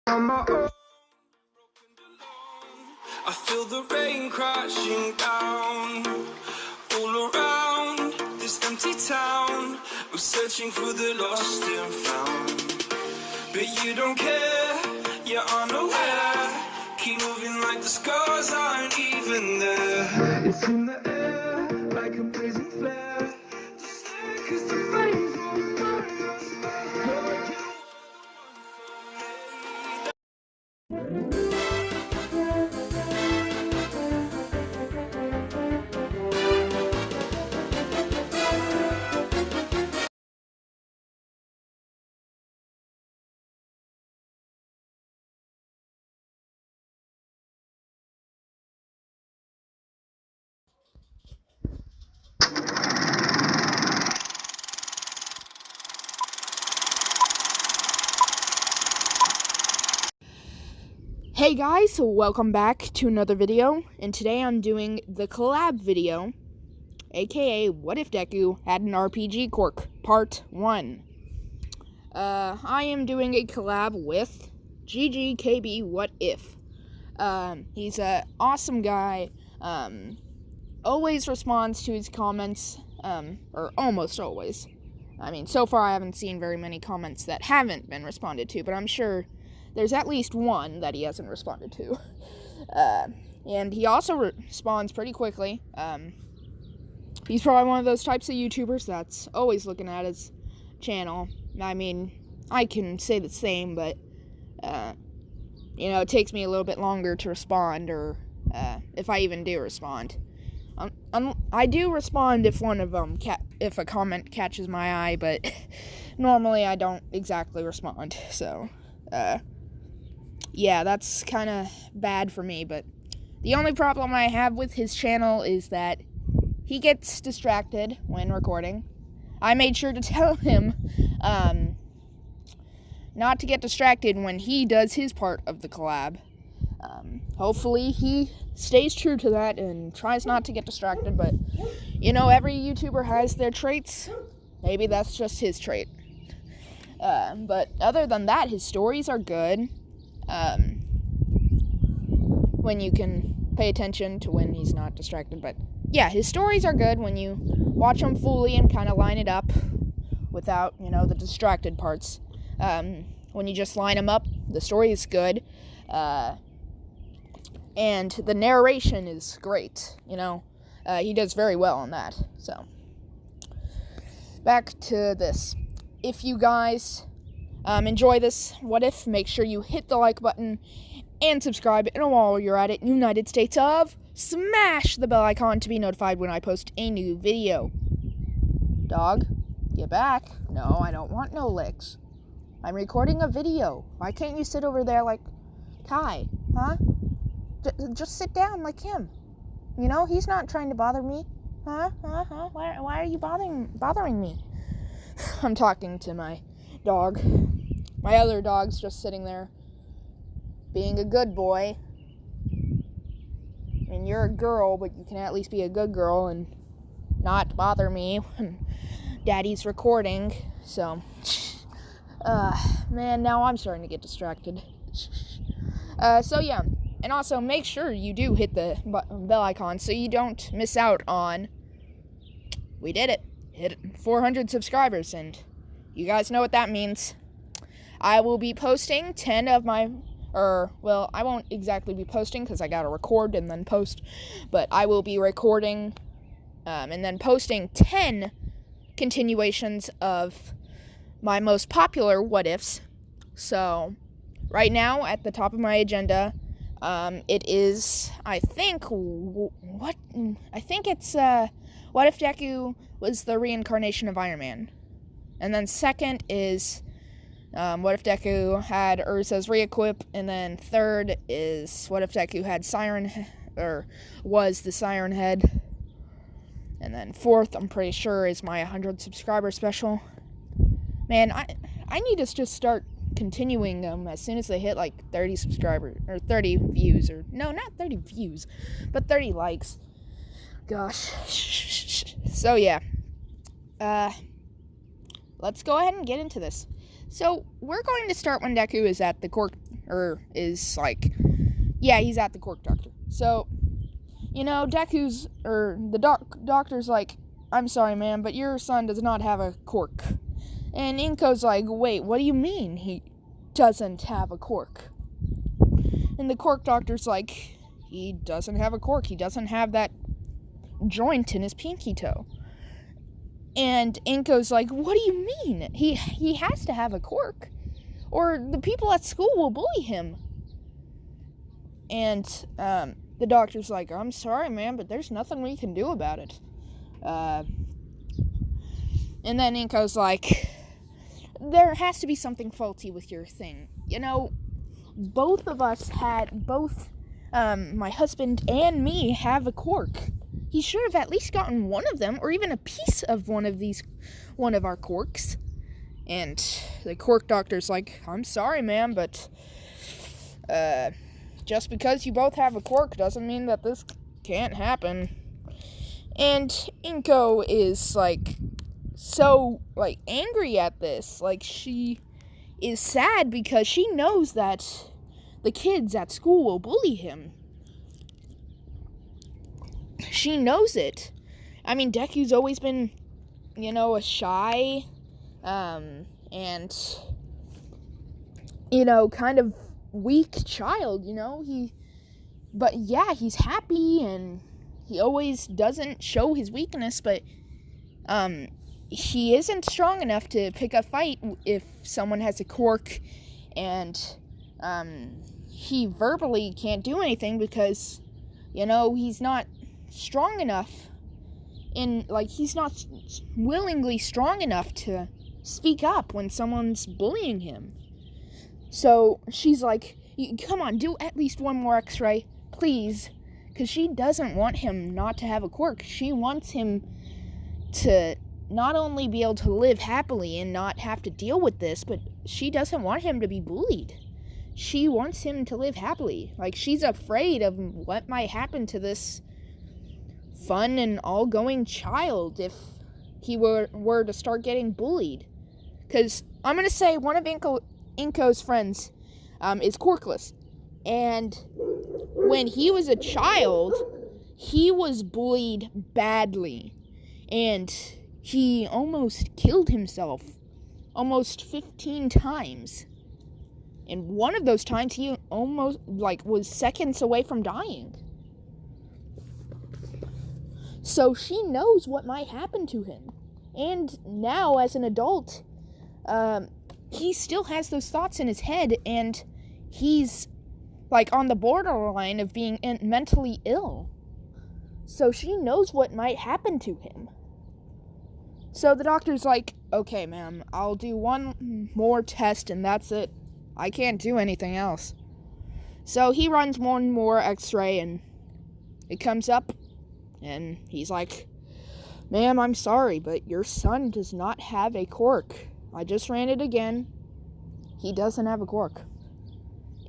On my own. I feel the rain crashing down all around this empty town. I'm searching for the lost and found, but you don't care, you're unaware. Keep moving like the scars aren't even there. It's in the air like a blazing flare. Just stare 'cause the flames will burn us. You're you. Hey guys, welcome back to another video, and today I'm doing the collab video, aka What If Deku Had an RPG Quirk, Part 1. I am doing a collab with GGKB What If. He's an awesome guy, always responds to his comments, or almost always. I mean, so far I haven't seen very many comments that haven't been responded to, but I'm sure there's at least one that he hasn't responded to. And he also responds pretty quickly. He's probably one of those types of YouTubers that's always looking at his channel. I mean, I can say the same, but, it takes me a little bit longer to respond, or if I even do respond. I do respond if one of them, if a comment catches my eye, but normally I don't exactly respond, so, yeah, that's kind of bad for me, but the only problem I have with his channel is that he gets distracted when recording. I made sure to tell him not to get distracted when he does his part of the collab. Hopefully he stays true to that and tries not to get distracted, but, every YouTuber has their traits. Maybe that's just his trait. But other than that, his stories are good. When you can pay attention to when he's not distracted, but yeah, his stories are good when you watch them fully and kind of line it up without, the distracted parts. When you just line them up, the story is good, and the narration is great, he does very well on that. So, back to this. If you guys enjoy this What If, make sure you hit the like button and subscribe, and while you're at it, United States of, smash the bell icon to be notified when I post a new video. Dog, get back. No, I don't want no licks. I'm recording a video. Why can't you sit over there like Kai, huh? Just sit down like him. He's not trying to bother me. Huh? Why are you bothering me? I'm talking to my dog. My other dog's just sitting there being a good boy. I mean, you're a girl, but you can at least be a good girl and not bother me when Daddy's recording. So, man, now I'm starting to get distracted. So yeah, and also make sure you do hit the bell icon so you don't miss out on, we did it, hit 400 subscribers, and you guys know what that means. I will be posting 10 of my, I won't exactly be posting because I gotta record and then post, but I will be recording and then posting 10 continuations of my most popular what ifs. So, right now, at the top of my agenda, it is, I think it's, what if Deku was the reincarnation of Iron Man? And then second is, what if Deku had Ursa's re-equip, and then third is what if Deku had was the Siren Head, and then fourth, I'm pretty sure, is my 100 subscriber special. Man, I need to just start continuing them as soon as they hit like 30 subscribers, or 30 views, or no, not 30 views, but 30 likes. Gosh. So yeah, let's go ahead and get into this. So we're going to start when Deku is at the is like, yeah, he's at the quirk doctor. So, the doctor's like, I'm sorry, ma'am, but your son does not have a quirk. And Inko's like, wait, what do you mean he doesn't have a quirk? And the quirk doctor's like, he doesn't have a quirk. He doesn't have that joint in his pinky toe. And Inko's like, what do you mean? He has to have a quirk, or the people at school will bully him. And the doctor's like, I'm sorry, man, but there's nothing we can do about it. And then Inko's like, there has to be something faulty with your thing. Both of us my husband and me have a quirk. He should have at least gotten one of them, or even a piece of one of our quirks. And the quirk doctor's like, I'm sorry, ma'am, but just because you both have a quirk doesn't mean that this can't happen. And Inko is like so angry at this. She is sad because she knows that the kids at school will bully him. She knows it. I mean, Deku's always been, a shy, and, kind of weak child, but yeah, he's happy, and he always doesn't show his weakness, but, he isn't strong enough to pick a fight if someone has a quirk, and, he verbally can't do anything because, he's not strong enough he's not willingly strong enough to speak up when someone's bullying him. So she's like, come on, do at least one more x-ray, please, because she doesn't want him not to have a quirk. She wants him to not only be able to live happily and not have to deal with this, but she doesn't want him to be bullied. She wants him to live happily. She's afraid of what might happen to this fun and all-going child if he were to start getting bullied. Because I'm going to say one of Inko's friends is quirkless. And when he was a child, he was bullied badly. And he almost killed himself almost 15 times. And one of those times he almost was seconds away from dying. So she knows what might happen to him. And now, as an adult, he still has those thoughts in his head, and he's, on the borderline of being mentally ill. So she knows what might happen to him. So the doctor's like, okay, ma'am, I'll do one more test, and that's it. I can't do anything else. So he runs one more x-ray, and it comes up. And he's like, ma'am, I'm sorry, but your son does not have a quirk. I just ran it again. He doesn't have a quirk.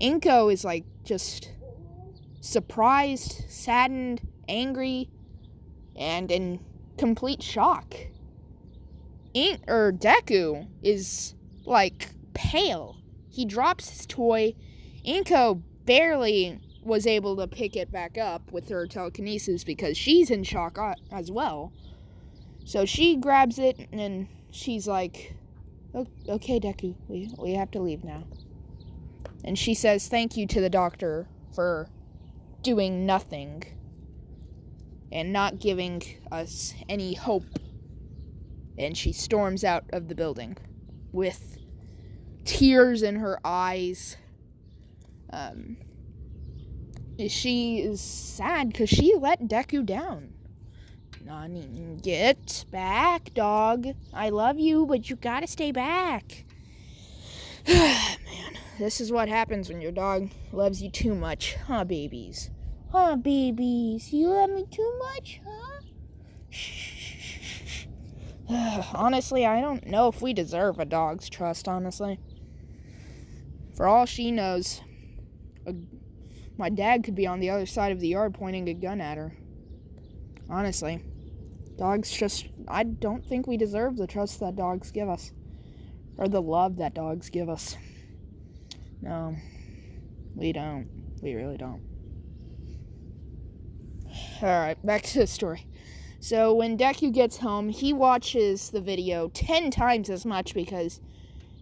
Inko is just surprised, saddened, angry, and in complete shock. Deku is pale. He drops his toy. Inko barely was able to pick it back up with her telekinesis because she's in shock as well. So she grabs it and she's like, okay, Deku, we have to leave now. And she says thank you to the doctor for doing nothing and not giving us any hope. And she storms out of the building with tears in her eyes. She is sad because she let Deku down. Nani, get back, dog. I love you, but you gotta stay back. Man, this is what happens when your dog loves you too much. Huh, babies? Huh, babies? You love me too much, huh? Shh. Honestly, I don't know if we deserve a dog's trust, honestly. For all she knows, my dad could be on the other side of the yard pointing a gun at her. Honestly. I don't think we deserve the trust that dogs give us. Or the love that dogs give us. No. We don't. We really don't. Alright, back to the story. So when Deku gets home, he watches the video 10 times as much because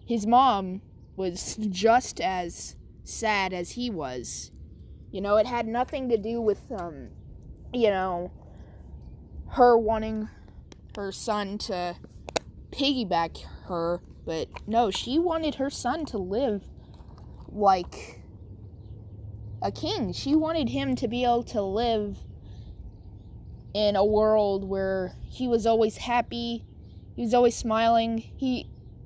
his mom was just as sad as he was. You know, it had nothing to do with, her wanting her son to piggyback her, but no, she wanted her son to live like a king. She wanted him to be able to live in a world where he was always happy, he was always smiling.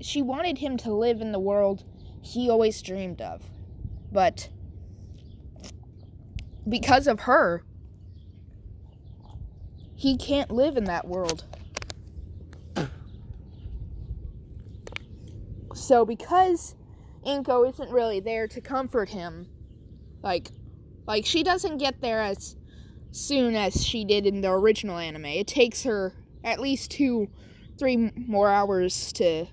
She wanted him to live in the world he always dreamed of. But because of her, he can't live in that world. So because Inko isn't really there to comfort him, like she doesn't get there as soon as she did in the original anime. It takes her at least 2-3 more hours to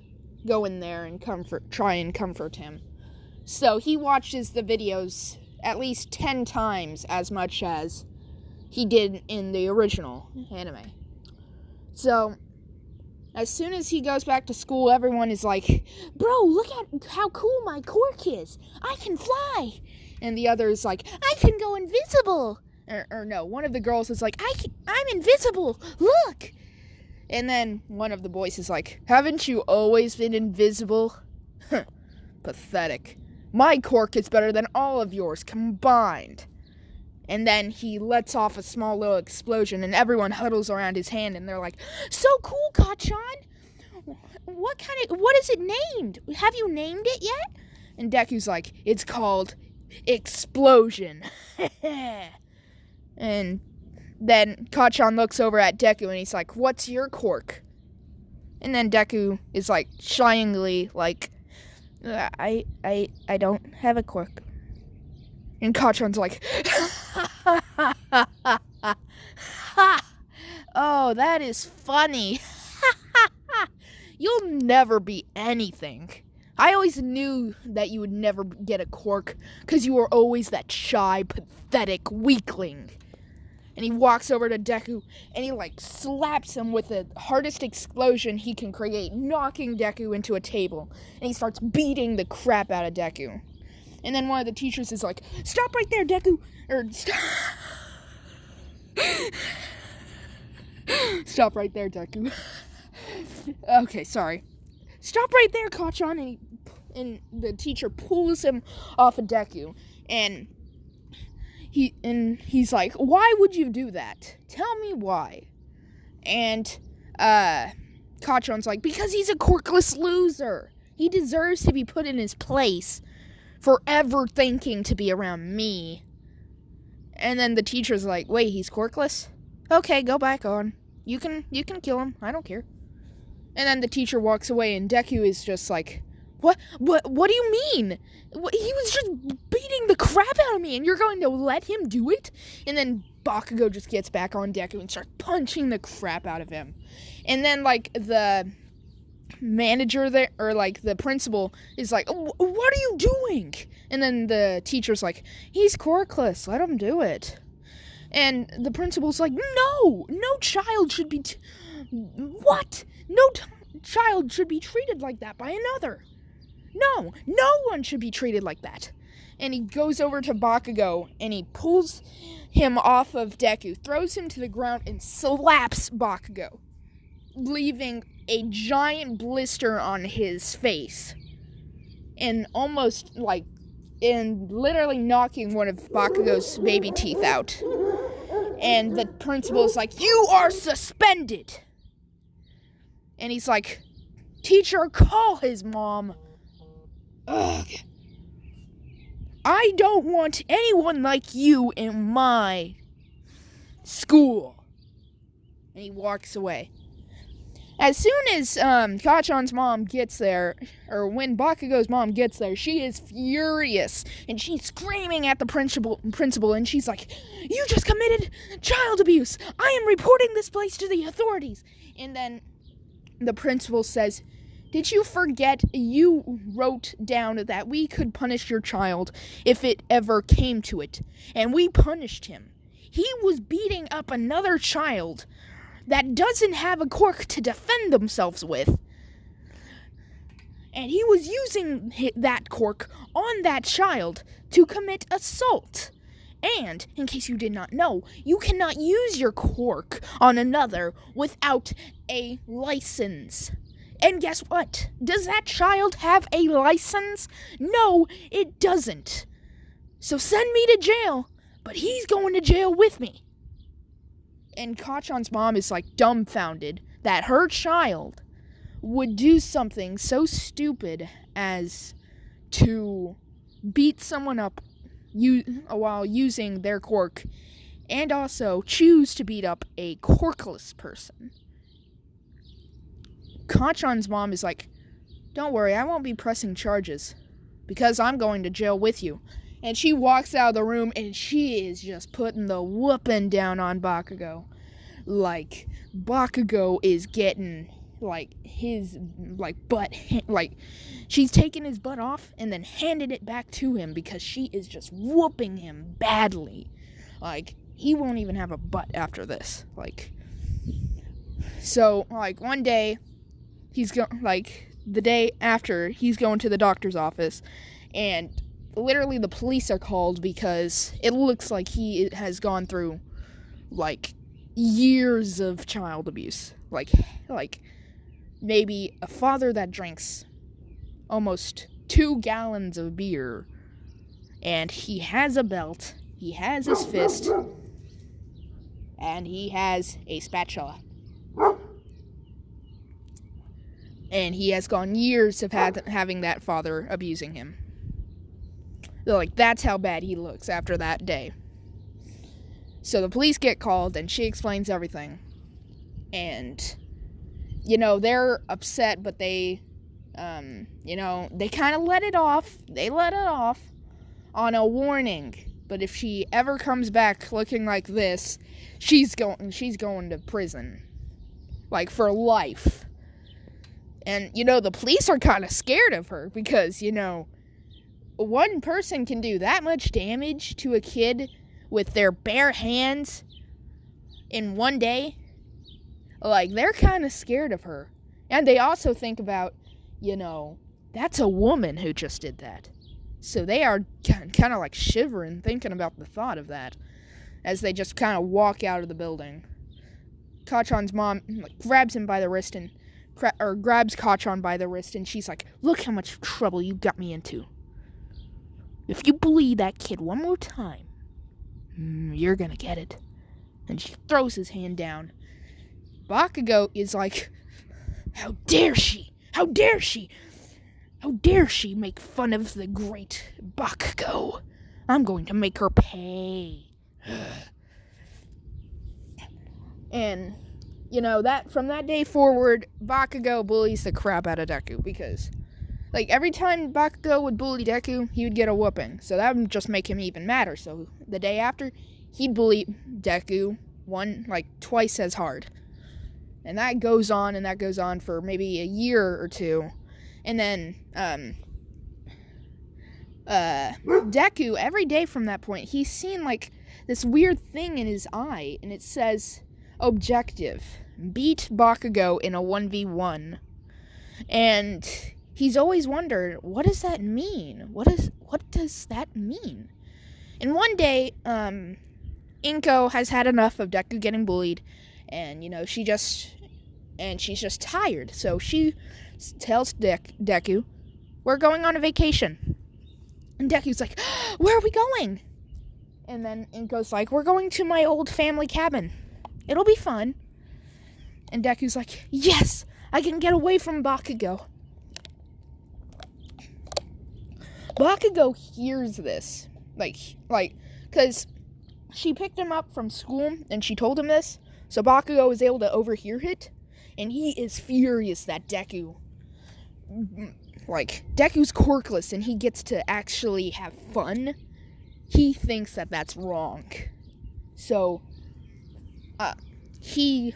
go in there and try and comfort him. So he watches the videos at least 10 times as much as he did in the original anime. So as soon as he goes back to school, everyone is like, "Bro, look at how cool my quirk is. I can fly." And the other is like, "I can go invisible." Or no, one of the girls is like, I'm invisible. Look. And then one of the boys is like, "Haven't you always been invisible?" Pathetic. My quirk is better than all of yours combined. And then he lets off a small little explosion and everyone huddles around his hand and they're like, "So cool, Kachan. What is it named? Have you named it yet?" And Deku's like, "It's called Explosion." And then Kachan looks over at Deku and he's like, "What's your quirk?" And then Deku is like shyly like, I don't have a quirk." And Kachan's like, "Oh, that is funny. You'll never be anything. I always knew that you would never get a quirk because you were always that shy, pathetic weakling." And he walks over to Deku and he like slaps him with the hardest explosion he can create, knocking Deku into a table. And he starts beating the crap out of Deku. And then one of the teachers is like, "Stop right there, Deku." Or stop right there, Deku. Okay, sorry. "Stop right there, Kachan." And the teacher pulls him off of Deku. And he's like, "Why would you do that? Tell me why." And Kachan's like, "Because he's a quirkless loser. He deserves to be put in his place for ever thinking to be around me." And then the teacher's like, "Wait, he's quirkless? Okay, go back on. You can kill him. I don't care." And then the teacher walks away and Deku is just like, What do you mean? He was just beating the crap out of me and you're going to let him do it?" And then Bakugo just gets back on Deku and starts punching the crap out of him. And then like the manager there, or like the principal is like, "What are you doing?" And then the teacher's like, "He's quirkless, let him do it." And the principal's like, no child should be child should be treated like that by another. No one should be treated like that. And he goes over to Bakugo and he pulls him off of Deku, throws him to the ground and slaps Bakugo, leaving a giant blister on his face and literally knocking one of Bakugo's baby teeth out. And the principal's like, "You are suspended." And he's like, "Teacher, call his mom." Ugh. "I don't want anyone like you in my school." And he walks away. As soon as Kachan's mom gets there, or when Bakugo's mom gets there, she is furious. And she's screaming at the principal, and she's like, "You just committed child abuse. I am reporting this place to the authorities." And then the principal says, Did you forget you wrote down that we could punish your child if it ever came to it? And we punished him. He was beating up another child that doesn't have a quirk to defend themselves with. And he was using that quirk on that child to commit assault. And, in case you did not know, you cannot use your quirk on another without a license. And guess what? Does that child have a license? No, it doesn't. So send me to jail, but he's going to jail with me. And Kachan's mom is like dumbfounded that her child would do something so stupid as to beat someone up while using their quirk, and also choose to beat up a quirkless person. Kachan's mom is like, don't worry, I won't be pressing charges, because I'm going to jail with you. And she walks out of the room, and she is just putting the whooping down on Bakugo. Like, Bakugo is getting, his, butt, she's taking his butt off and then handed it back to him because she is just whooping him badly. He won't even have a butt after this. So, one day, the day after, he's going to the doctor's office, and literally the police are called because it looks like he has gone through, years of child abuse. Maybe a father that drinks almost 2 gallons of beer, and he has a belt, he has his fist, and he has a spatula. And he has gone years of having that father abusing him. That's how bad he looks after that day. So the police get called, and she explains everything. And, they're upset, but they, they kind of let it off. They let it off on a warning. But if she ever comes back looking like this, she's going to prison. For life. And, the police are kind of scared of her because, one person can do that much damage to a kid with their bare hands in one day. They're kind of scared of her. And they also think about, that's a woman who just did that. So they are kind of shivering thinking about the thought of that as they just kind of walk out of the building. Kachan's mom grabs him by the wrist and grabs Kachan by the wrist, and she's like, look how much trouble you got me into. If you bully that kid one more time, you're gonna get it. And she throws his hand down. Bakugo is like, how dare she? How dare she? How dare she make fun of the great Bakugo? I'm going to make her pay. And, that from that day forward, Bakugo bullies the crap out of Deku because, every time Bakugo would bully Deku, he would get a whooping. So that would just make him even madder. So the day after, he'd bully Deku twice as hard. And that goes on for maybe a year or two. And then, Deku, every day from that point, he's seen, this weird thing in his eye. And it says, objective. Beat Bakugo in a 1v1. And he's always wondered, what does that mean? What does that mean? And one day, Inko has had enough of Deku getting bullied, and she's just tired. So she tells Deku, we're going on a vacation. And Deku's like, where are we going? And then Inko's like, we're going to my old family cabin. It'll be fun. And Deku's like, yes, I can get away from Bakugo. Bakugo hears this, because she picked him up from school, and she told him this, so Bakugo was able to overhear it, and he is furious that Deku's quirkless, and he gets to actually have fun. He thinks that that's wrong. So, he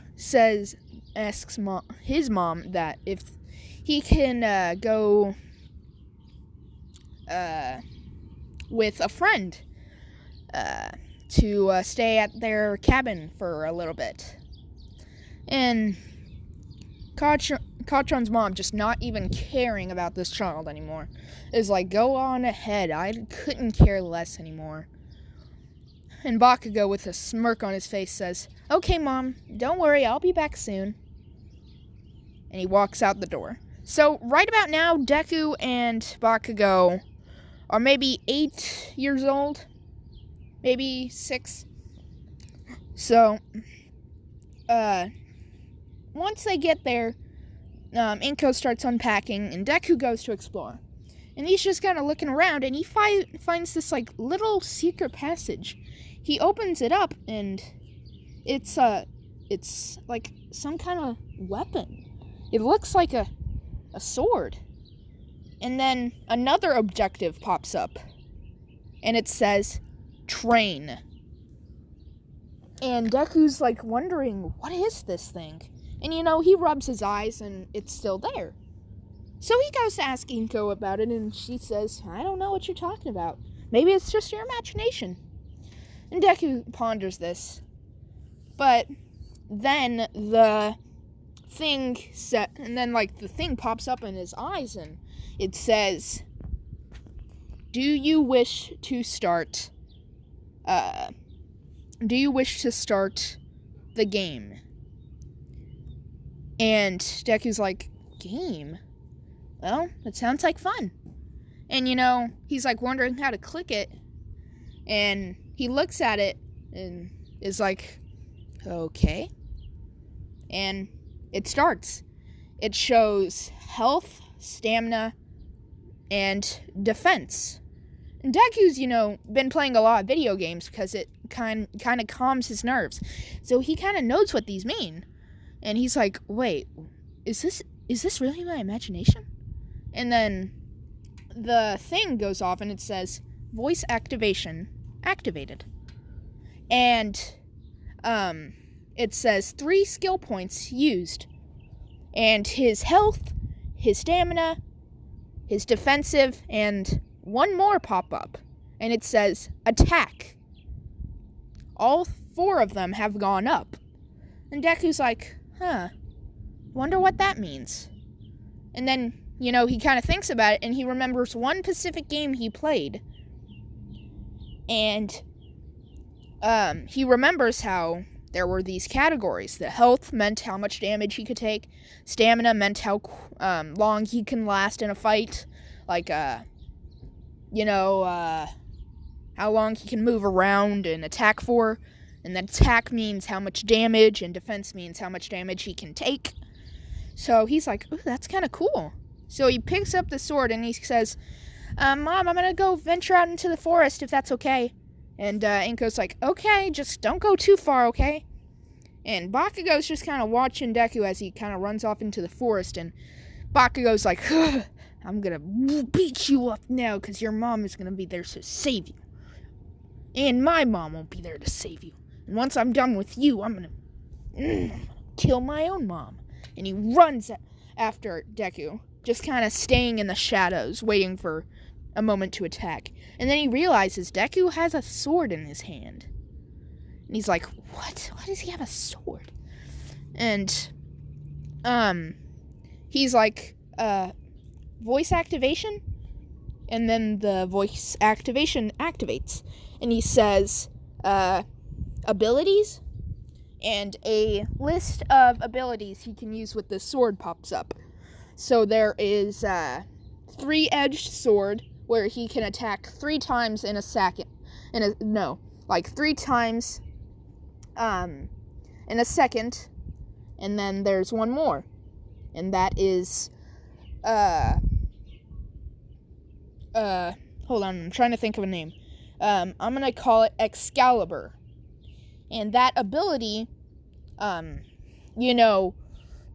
asks his mom that if he can go with a friend to stay at their cabin for a little bit. And Kachan's mom, just not even caring about this child anymore, is like, go on ahead, I couldn't care less anymore. And Bakugo, with a smirk on his face, says, okay, Mom, don't worry, I'll be back soon. And he walks out the door. So, right about now, Deku and Bakugo are maybe 8 years old. Maybe 6. So, once they get there, Inko starts unpacking, and Deku goes to explore. And he's just kind of looking around, and he finds this, like, little secret passage. He opens it up, and it's like some kind of weapon. It looks like a sword. And then another objective pops up, and it says, train. And Deku's, like, wondering, what is this thing? And, he rubs his eyes, and it's still there. So he goes to ask Inko about it, and she says, I don't know what you're talking about. Maybe it's just your imagination. And Deku ponders this. But then the thing the thing pops up in his eyes, and it says, do you wish to start the game? And Deku's like, game? Well, it sounds like fun. And, he's, like, wondering how to click it. And he looks at it and is like, okay. And it starts. It shows health, stamina, and defense. And Deku's, been playing a lot of video games because it kind of calms his nerves. So he kind of knows what these mean. And he's like, wait, is this really my imagination? And then the thing goes off and it says, voice activation activated. And it says 3 skill points used. And his health, his stamina, his defensive, and one more pop up. And it says attack. All 4 of them have gone up. And Deku's like, wonder what that means. And then, he kind of thinks about it, and he remembers one Pacific game he played. And he remembers how there were these categories. The health meant how much damage he could take. Stamina meant how long he can last in a fight. Like, how long he can move around and attack for. And then attack means how much damage, and defense means how much damage he can take. So he's like, ooh, that's kind of cool. So he picks up the sword and he says, Mom, I'm going to go venture out into the forest if that's okay. And Inko's like, okay, just don't go too far, okay? And Bakugo's just kind of watching Deku as he kind of runs off into the forest. And Bakugo's like, I'm going to beat you up now because your mom is going to be there to save you. And my mom won't be there to save you. And once I'm done with you, I'm going to kill my own mom. And he runs after Deku, just kind of staying in the shadows, waiting for a moment to attack. And then he realizes Deku has a sword in his hand. And he's like, what? Why does he have a sword? And, he's like, voice activation? And then the voice activation activates. And he says, abilities? And a list of abilities he can use with this sword pops up. So there is a 3-edged sword where he can attack 3 times in a second. 3 times in a second. And then there's one more. And that is hold on, I'm trying to think of a name. I'm gonna call it Excalibur. And that ability,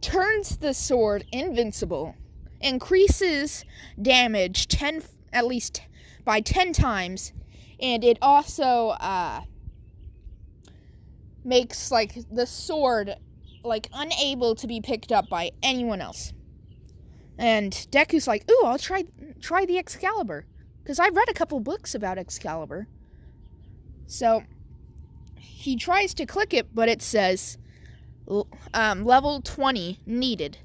turns the sword invincible, increases damage at least by 10 times, and it also, makes, the sword, unable to be picked up by anyone else. And Deku's like, ooh, I'll try the Excalibur. Because I've read a couple books about Excalibur. So he tries to click it, but it says level 20 needed.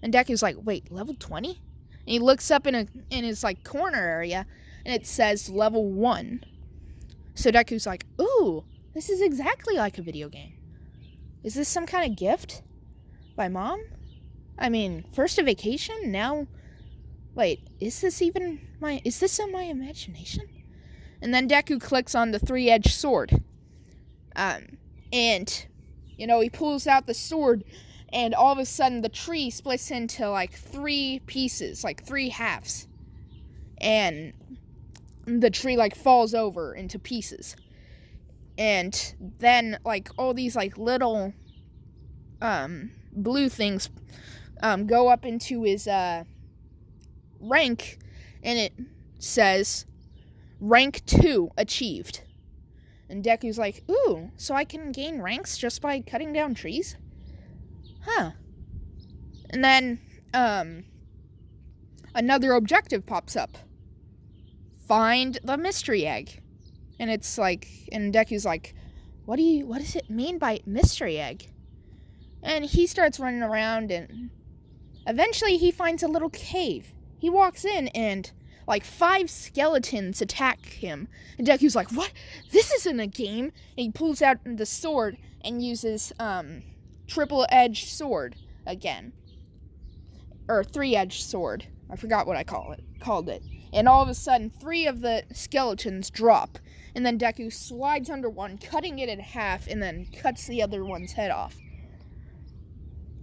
And Deku's like, wait, level 20? And he looks up in his like corner area, and it says level 1. So Deku's like, ooh, this is exactly like a video game. Is this some kind of gift by Mom? I mean, first a vacation, now... Wait, is this in my imagination? And then Deku clicks on the 3-edged sword. And, he pulls out the sword, and all of a sudden the tree splits into, like, 3 pieces, like 3 halves. And the tree, like, falls over into pieces. And then, like, all these, like, little, blue things, go up into his, rank, and it says, rank 2 achieved. And Deku's like, ooh, so I can gain ranks just by cutting down trees? Huh. And then, another objective pops up. Find the mystery egg. And it's like, and Deku's like, what does it mean by mystery egg? And he starts running around, and eventually he finds a little cave. He walks in, and like 5 skeletons attack him. And Deku's like, what? This isn't a game. And he pulls out the sword and uses triple-edged sword again. Or 3-edged sword. I forgot what I called it. And all of a sudden, 3 of the skeletons drop. And then Deku slides under one, cutting it in half, and then cuts the other one's head off.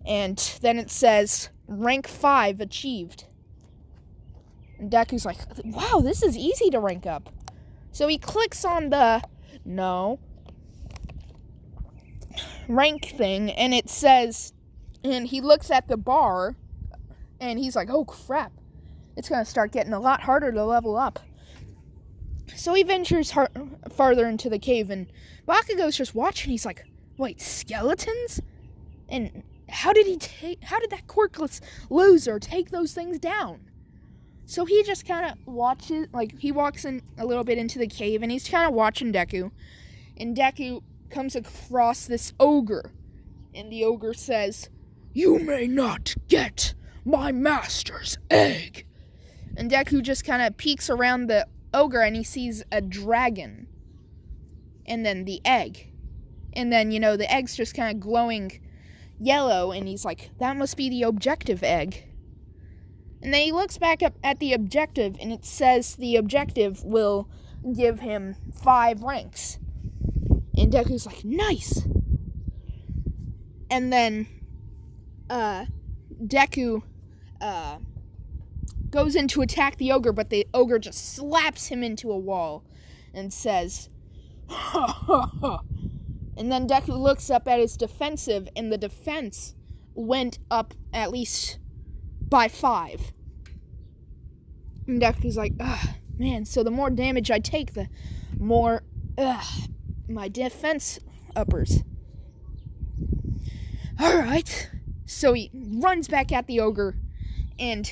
And then it says, rank 5 achieved. And Deku's like, wow, this is easy to rank up. So he clicks on the rank thing, and it says, and he looks at the bar, and he's like, oh crap, it's going to start getting a lot harder to level up. So he ventures farther into the cave, and Bakugo's just watching. He's like, wait, skeletons? And how did that quirkless loser take those things down? So he just kind of watches, like, he walks in a little bit into the cave, and he's kind of watching Deku. And Deku comes across this ogre. And the ogre says, you may not get my master's egg. And Deku just kind of peeks around the ogre, and he sees a dragon. And then the egg. And then, the egg's just kind of glowing yellow, and he's like, that must be the objective egg. And then he looks back up at the objective, and it says the objective will give him 5 ranks. And Deku's like, nice! And then, Deku, goes in to attack the ogre, but the ogre just slaps him into a wall and says, ha ha ha! And then Deku looks up at his defensive, and the defense went up at least by 5. And Deku's like, man, so the more damage I take, the more, my defense uppers. Alright. So he runs back at the ogre, and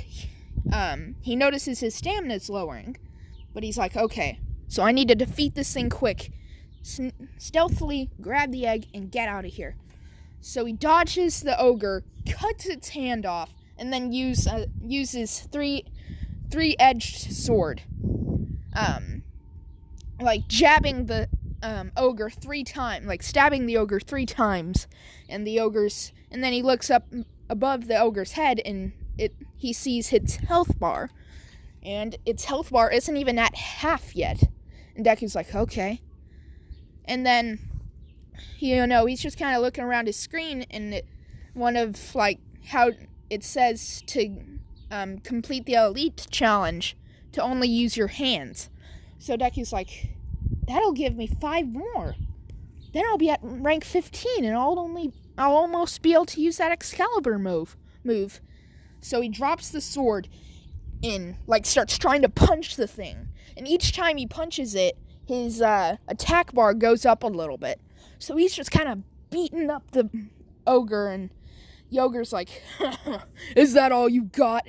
he notices his stamina's lowering. But he's like, okay, so I need to defeat this thing quick. Stealthily grab the egg and get out of here. So he dodges the ogre, cuts its hand off, and then uses 3-edged sword. Like jabbing the ogre 3 times, like stabbing the ogre 3 times, and then he looks up above the ogre's head, and he sees its health bar, and its health bar isn't even at half yet. And Deku's like, okay. And then, he's just kind of looking around his screen, and one of, like, how it says to complete the elite challenge to only use your hands. So Deku's like, that'll give me 5 more. Then I'll be at rank 15, and I'll almost be able to use that Excalibur move. So he drops the sword and, like, starts trying to punch the thing. And each time he punches it, his attack bar goes up a little bit. So he's just kind of beating up the ogre, and the ogre's like, is that all you got?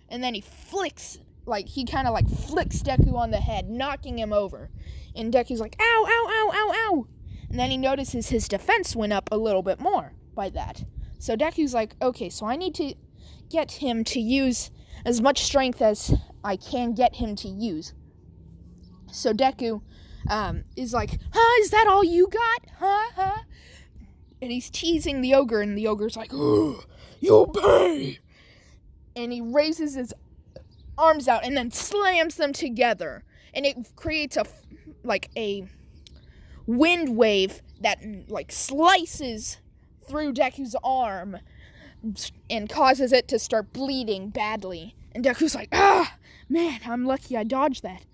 and then he kind of flicks Deku on the head, knocking him over. And Deku's like, ow, ow, ow, ow, ow. And then he notices his defense went up a little bit more by that. So Deku's like, okay, so I need to get him to use as much strength as I can get him to use. So Deku is like, is that all you got? Huh? And he's teasing the ogre, and the ogre's like, you'll pay. And he raises his arms out and then slams them together. And it creates a wind wave that slices through Deku's arm and causes it to start bleeding badly. And Deku's like, man, I'm lucky I dodged that.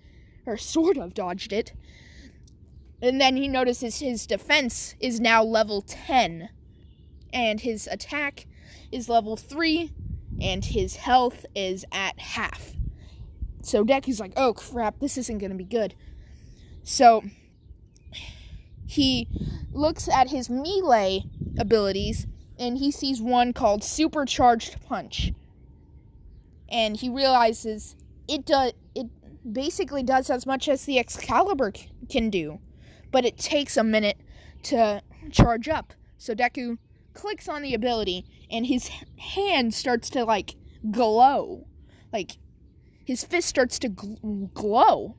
Or sort of dodged it. And then he notices his defense is now level 10. And his attack is level 3. And his health is at half. So Deku's like, oh crap, this isn't going to be good. So he looks at his melee abilities, and he sees one called Supercharged Punch. And he realizes it basically does as much as the Excalibur can do, but it takes a minute to charge up. So Deku clicks on the ability, and his hand starts to glow. His fist starts to glow.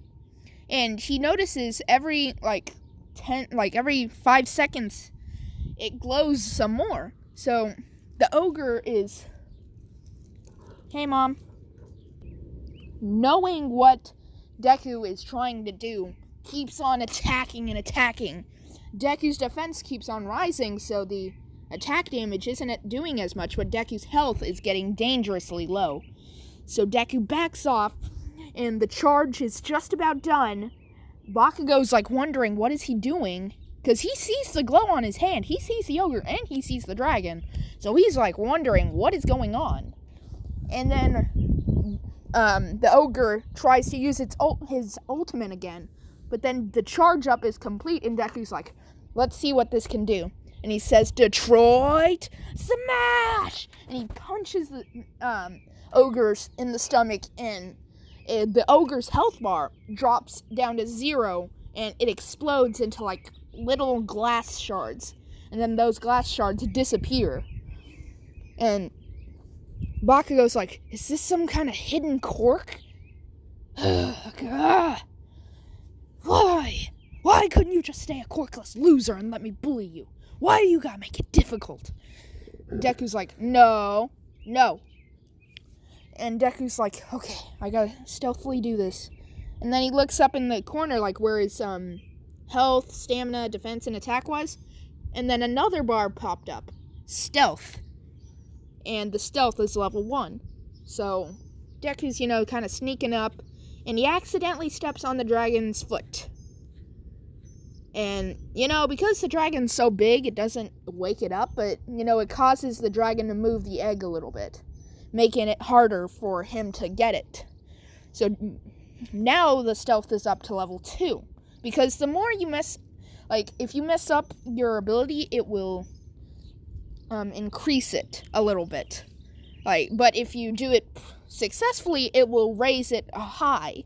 And he notices every 5 seconds it glows some more. So the ogre is, hey mom, knowing what Deku is trying to do, keeps on attacking and attacking. Deku's defense keeps on rising, so the attack damage isn't doing as much, but Deku's health is getting dangerously low. So Deku backs off, and the charge is just about done. Bakugo's wondering what is he doing, because he sees the glow on his hand, he sees the ogre, and he sees the dragon. So he's wondering what is going on. And then the ogre tries to use his ultimate again, but then the charge up is complete, and Deku's like, let's see what this can do. And he says, Detroit Smash! And he punches the ogres in the stomach, and the ogre's health bar drops down to 0, and it explodes into little glass shards, and then those glass shards disappear. And Bakugo's like, is this some kind of hidden quirk? Why couldn't you just stay a quirkless loser and let me bully you? Why do you gotta make it difficult? Deku's like, no. And Deku's like, okay, I gotta stealthily do this. And then he looks up in the corner, where his health, stamina, defense, and attack was. And then another bar popped up. Stealth. And the stealth is level 1. So Deku's, kind of sneaking up. And he accidentally steps on the dragon's foot. And, because the dragon's so big, it doesn't wake it up. But, it causes the dragon to move the egg a little bit, making it harder for him to get it. So now the stealth is up to level 2. Because the more you if you mess up your ability, it will increase it a little bit. But if you do it successfully, it will raise it high.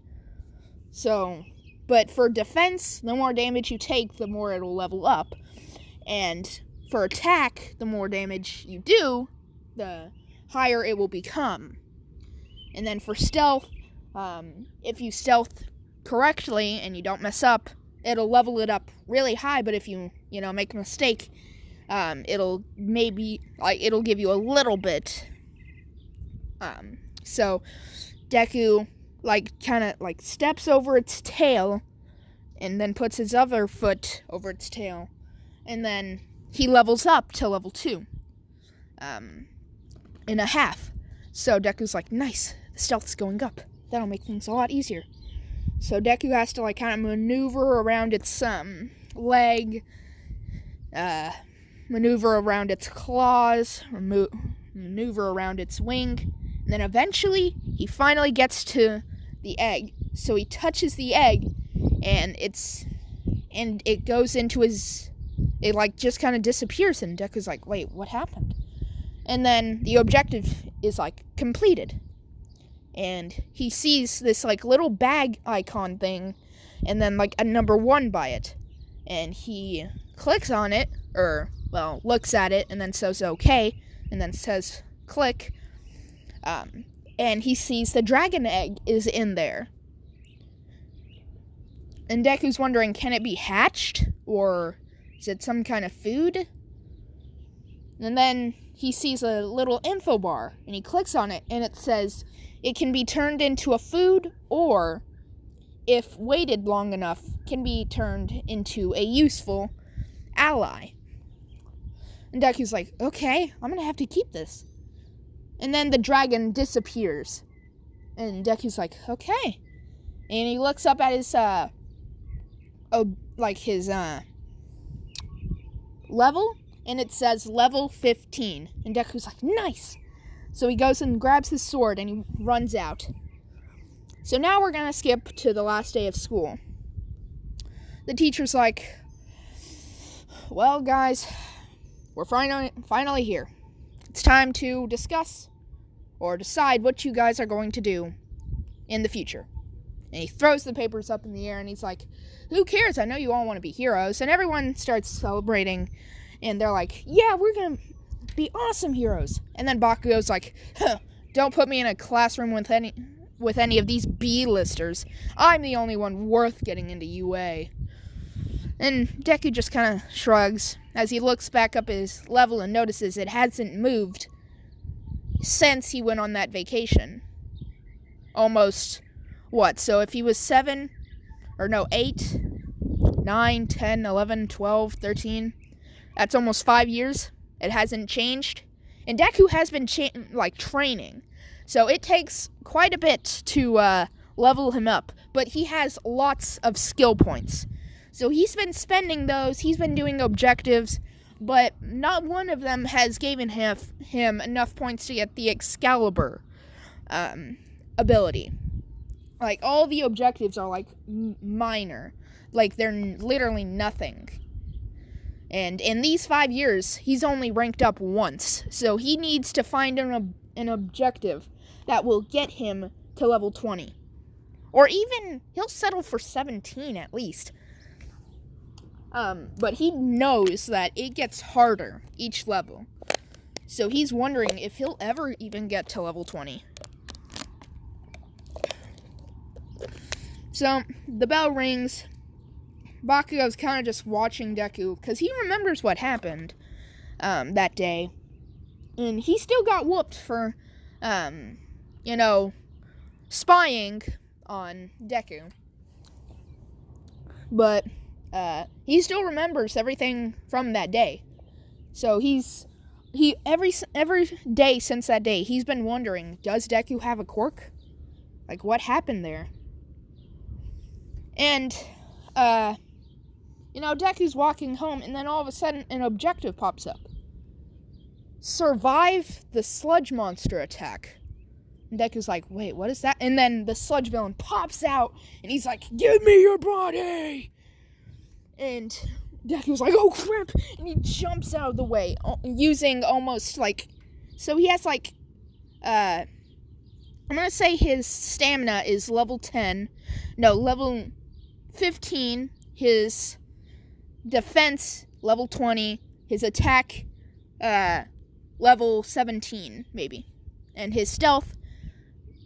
So, but for defense, the more damage you take, the more it'll level up. And for attack, the more damage you do, the higher it will become. And then for stealth, if you stealth correctly and you don't mess up, it'll level it up really high. But if you make a mistake, it'll give you a little bit. So Deku steps over its tail and then puts his other foot over its tail, and then he levels up to level 2 in a half. So Deku's like, nice, the stealth's going up, that'll make things a lot easier. So Deku has to kind of maneuver around its leg, maneuver around its claws, maneuver around its wing, and then eventually he finally gets to the egg. So he touches the egg, and it goes into his, it just kind of disappears, and Deku's like, wait, what happened? And then the objective is completed. and he sees this, like, little bag icon thing, and then, like, a number 1 by it. And he clicks on it, or, well, looks at it, and then says okay, and then says click, and he sees the dragon egg is in there. And Deku's wondering, can it be hatched, or is it some kind of food? And then he sees a little info bar, and he clicks on it, and it says it can be turned into a food, or, if waited long enough, can be turned into a useful ally. And Deku's like, okay, I'm gonna have to keep this. And then the dragon disappears. And Deku's like, okay. And he looks up at his, level, and it says level 15. And Deku's like, nice! So he goes and grabs his sword, and he runs out. So now we're gonna skip to the last day of school. The teacher's like, well, guys, we're finally here. It's time to discuss or decide what you guys are going to do in the future. And he throws the papers up in the air, and he's like, who cares? I know you all want to be heroes. And everyone starts celebrating, and they're like, yeah, we're going to be awesome heroes. And then Bakugo's like, don't put me in a classroom with any of these B-listers. I'm the only one worth getting into UA. And Deku just kind of shrugs as he looks back up his level and notices it hasn't moved since he went on that vacation. Almost, so if he was 8, 9, 10, 11, 12, 13, that's almost 5 years. It hasn't changed. And Deku has been training. So it takes quite a bit to level him up. But he has lots of skill points. So he's been spending those. He's been doing objectives. But not one of them has given him enough points to get the Excalibur ability. Like, all the objectives are, like, minor. Like, they're literally nothing. And in these 5 years, he's only ranked up once. So he needs to find an objective that will get him to level 20. Or even, he'll settle for 17 at least. But he knows that it gets harder each level. So he's wondering if he'll ever even get to level 20. So, the bell rings. Bakugo's kind of just watching Deku, because he remembers what happened that day. And he still got whooped for, spying on Deku. But he still remembers everything from that day. So every day since that day, he's been wondering, does Deku have a quirk? Like, what happened there? And, Deku's walking home, and then all of a sudden, an objective pops up. Survive the sludge monster attack. And Deku's like, wait, what is that? And then the sludge villain pops out, and he's like, give me your body! And Deku's like, oh crap! And he jumps out of the way, using almost, so he has, I'm gonna say his stamina is level 10. No, level 15. His defense, level 20. His attack, level 17, maybe. And his stealth,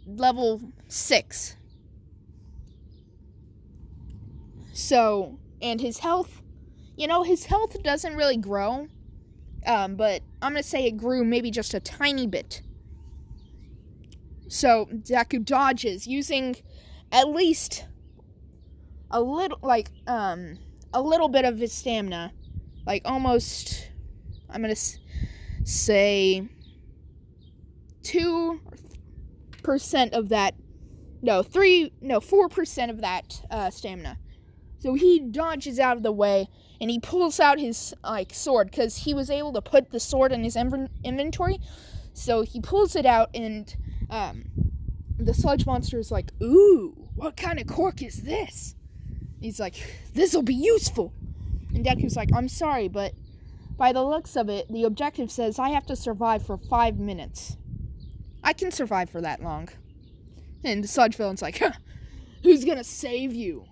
level 6. So, and his health, his health doesn't really grow. But I'm gonna say it grew maybe just a tiny bit. So, Deku dodges using at least a little bit of his stamina. Like, almost, I'm gonna say 2% of that, 4% of that, stamina. So he dodges out of the way, and he pulls out his, sword, because he was able to put the sword in his inventory. So he pulls it out, and, the sludge monster is like, ooh, what kind of quirk is this? He's like, this'll be useful. And Deku's like, I'm sorry, but by the looks of it, the objective says I have to survive for 5 minutes. I can survive for that long. And the sludge villain's like, huh, who's gonna save you?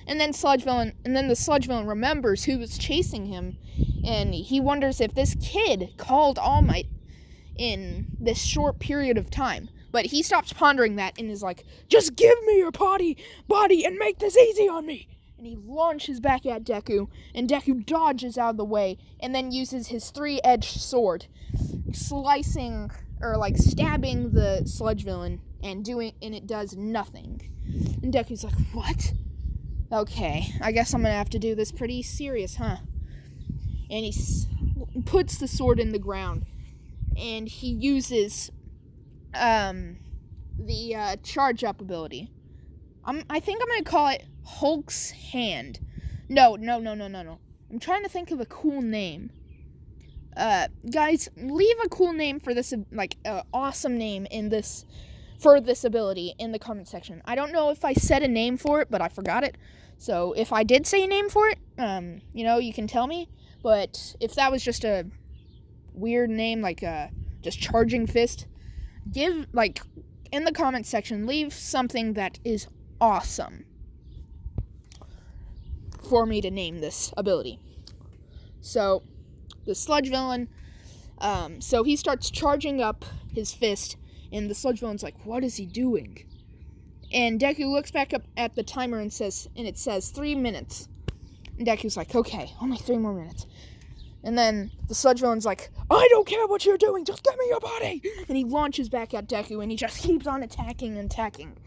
And then the sludge villain remembers who was chasing him, and he wonders if this kid called All Might in this short period of time. But he stops pondering that and is like, just give me your body, and make this easy on me. And he launches back at Deku, and Deku dodges out of the way, and then uses his 3-edged sword, slicing, or like stabbing the sludge villain, and it does nothing. And Deku's like, what? Okay, I guess I'm gonna have to do this pretty serious, huh? And he puts the sword in the ground, and he uses the charge up ability. I think I'm gonna call it Hulk's Hand. No. I'm trying to think of a cool name. Guys, leave a cool name for this, like, awesome name for this ability in the comment section. I don't know if I said a name for it, but I forgot it. So if I did say a name for it, you can tell me. But if that was just a weird name, like just Charging Fist, in the comment section, leave something that is awesome for me to name this ability. So the sludge villain, so he starts charging up his fist, and the sludge villain's like, what is he doing? And Deku looks back up at the timer and it says 3 minutes. And Deku's like, okay, only 3 more minutes. And then the sludge villain's like, I don't care what you're doing, just give me your body! And he launches back at Deku, and he just keeps on attacking and attacking.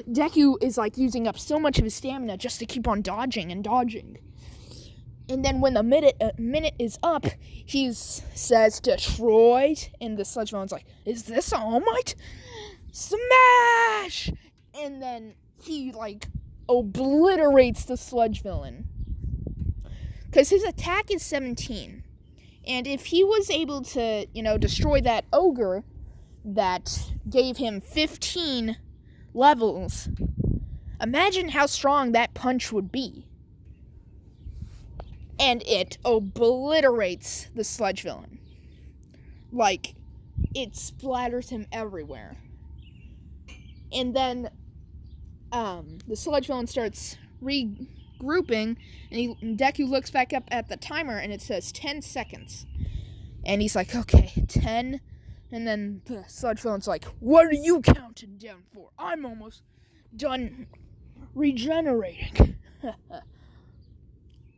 Deku is like using up so much of his stamina just to keep on dodging and dodging. And then when the minute is up, he says, Detroit! And the sludge villain's like, is this All Might? Smash! And then he, obliterates the sludge villain. Because his attack is 17. And if he was able to, destroy that ogre that gave him 15 levels, imagine how strong that punch would be. And it obliterates the sludge villain. It splatters him everywhere. And then the sludge villain starts regrouping, and Deku looks back up at the timer, and it says 10 seconds. And he's like, okay, 10. And then the sludge villain's like, what are you counting down for? I'm almost done regenerating.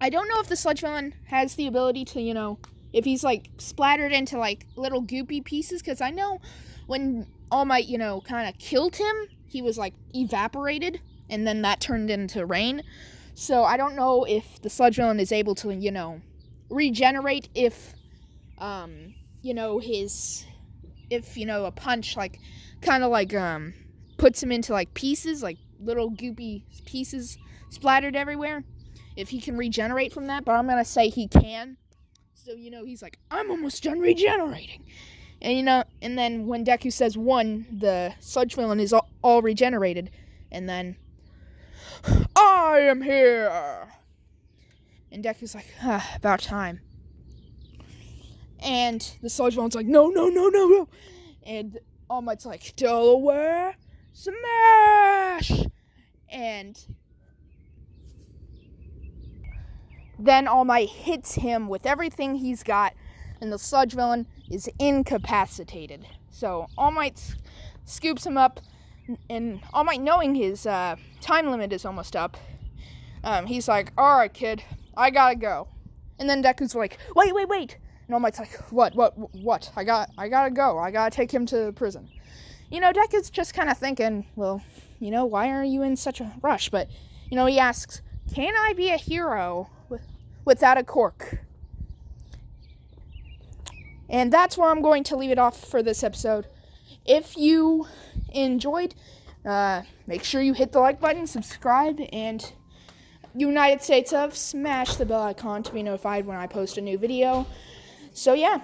I don't know if the sludge villain has the ability to, if he's, splattered into, little goopy pieces, because I know when All Might, kind of killed him, he was, evaporated, and then that turned into rain. So I don't know if the sludge villain is able to, regenerate if, a punch, puts him into, pieces, little goopy pieces splattered everywhere. If he can regenerate from that, but I'm going to say he can. So, he's like, I'm almost done regenerating. And, and then when Deku says 1, the sludge villain is all regenerated. And then, I am here! And Deku's like, about time. And the sludge villain's like, no. And All Might's like, Delaware, smash! And then All Might hits him with everything he's got, and the sludge villain is incapacitated. So All Might scoops him up, and All Might, knowing his time limit is almost up, he's like, alright, kid, I gotta go. And then Deku's like, wait. And All Might's like, what? I gotta go. I gotta take him to prison. Deku's just kind of thinking, well, why are you in such a rush? But, he asks, can I be a hero without a quirk? And that's where I'm going to leave it off for this episode. If you enjoyed, make sure you hit the like button, subscribe, and United States of, smash the bell icon to be notified when I post a new video. So yeah,